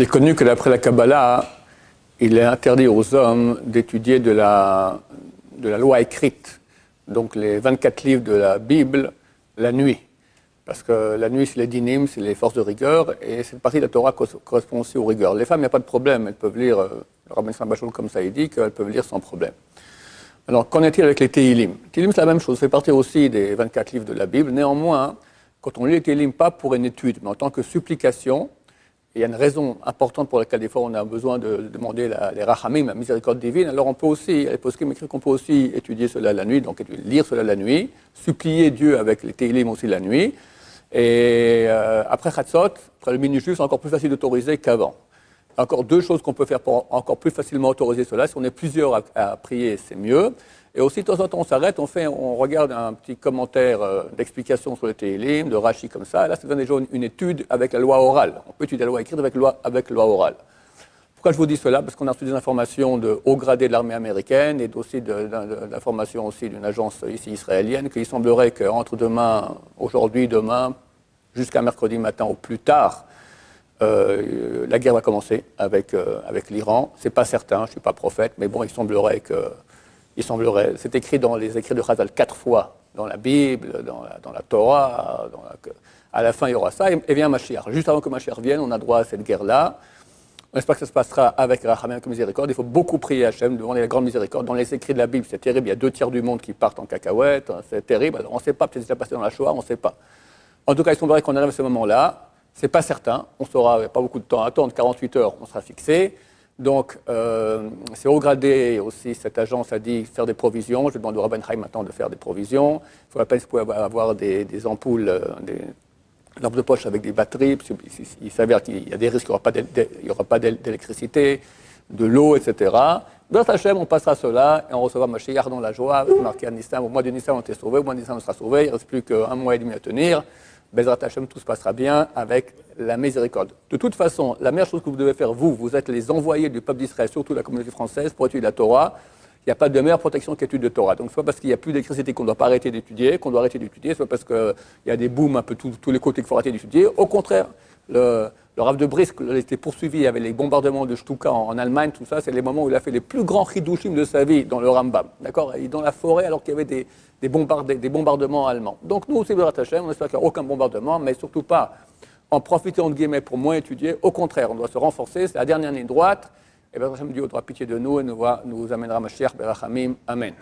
est connu que d'après la Kabbalah, il est interdit aux hommes d'étudier de la loi écrite, donc les 24 livres de la Bible, la nuit. Parce que la nuit, c'est les dynim, c'est les forces de rigueur, et cette partie de la Torah correspond aussi aux rigueurs. Les femmes, il n'y a pas de problème, elles peuvent lire, le rabbin Saint-Bachol, comme ça, il dit qu'elles peuvent lire sans problème. Alors, qu'en est-il avec les Tehillim? Tehillim, c'est la même chose, ça fait partie aussi des 24 livres de la Bible. Néanmoins, quand on lit les Tehillim, pas pour une étude, mais en tant que supplication, il y a une raison importante pour laquelle des fois on a besoin de demander les rachamim, la miséricorde divine. Alors on peut aussi, les poskim écrivent qu'on peut aussi étudier cela la nuit, donc lire cela la nuit, supplier Dieu avec les Tehillim aussi la nuit. Et après Chatzot, après le mini-juif, c'est encore plus facile d'autoriser qu'avant. Encore deux choses qu'on peut faire pour encore plus facilement autoriser cela. Si on est plusieurs à prier, c'est mieux. Et aussi, de temps en temps, on s'arrête, on regarde un petit commentaire d'explication sur le Tehillim, de Rashi comme ça. Et là, ça donne déjà une étude avec la loi orale. On peut étudier la loi écrite avec la loi orale. Pourquoi je vous dis cela? Parce qu'on a reçu des informations de haut gradé de l'armée américaine et aussi d'informations aussi d'une agence ici israélienne qu'il semblerait qu'entre aujourd'hui, demain, jusqu'à mercredi matin au plus tard, la guerre va commencer avec l'Iran. C'est pas certain, je ne suis pas prophète, mais bon, il semblerait, c'est écrit dans les écrits de Chazal 4 fois, dans la Bible, dans la Torah, à la fin il y aura ça, et vient Mashiach. Juste avant que Mashiach vienne, on a droit à cette guerre-là. On espère que ça se passera avec Rachamim comme miséricorde. Il faut beaucoup prier Hachem, demander la grande miséricorde. Dans les écrits de la Bible, c'est terrible, il y a 2 tiers du monde qui partent en cacahuète, c'est terrible. Alors on ne sait pas, peut-être que ça s'est passé dans la Shoah, on ne sait pas. En tout cas, il semblerait qu'on arrive à ce moment-là. C'est pas certain, on saura, il n'y a pas beaucoup de temps à attendre, 48 heures, on sera fixé. Donc, c'est haut gradé aussi, cette agence a dit faire des provisions. Je demande au Rabban Chaim maintenant de faire des provisions. Il faut à peine avoir des ampoules, des lampes de poche avec des batteries. Il s'avère qu'il y a des risques, il n'y aura pas d'électricité, de l'eau, etc. Dans Hachem, on passera cela et on recevra Mashiach dans la joie. C'est marqué à Nissan, au mois de Nissan, on était sauvé, au mois de Nissan, on sera sauvé. Il ne reste plus qu'un mois et demi à tenir. Bezrat Hashem, tout se passera bien avec la miséricorde. De toute façon, la meilleure chose que vous devez faire, vous êtes les envoyés du peuple d'Israël, surtout la communauté française, pour étudier la Torah. Il n'y a pas de meilleure protection qu'étude de Torah. Donc, ce n'est pas parce qu'il n'y a plus d'électricité qu'on ne doit pas arrêter d'étudier, qu'on doit arrêter d'étudier, ce n'est pas parce qu'il y a des booms un peu tous les côtés qu'il faut arrêter d'étudier. Au contraire, le Rav de Brisk a été poursuivi avec les bombardements de Stuka en Allemagne, tout ça, c'est les moments où il a fait les plus grands chidushim de sa vie dans le Rambam. D'accord? Et dans la forêt, alors qu'il y avait des bombardements allemands. Donc nous aussi, Bezrat Hashem, on espère qu'il n'y aura aucun bombardement, mais surtout pas en profiter entre guillemets pour moins étudier. Au contraire, on doit se renforcer, c'est la dernière ligne droite. Et Bezrat Hashem, Dieu aura pitié de nous et nous amènera Mashiach Berachamim. Amen.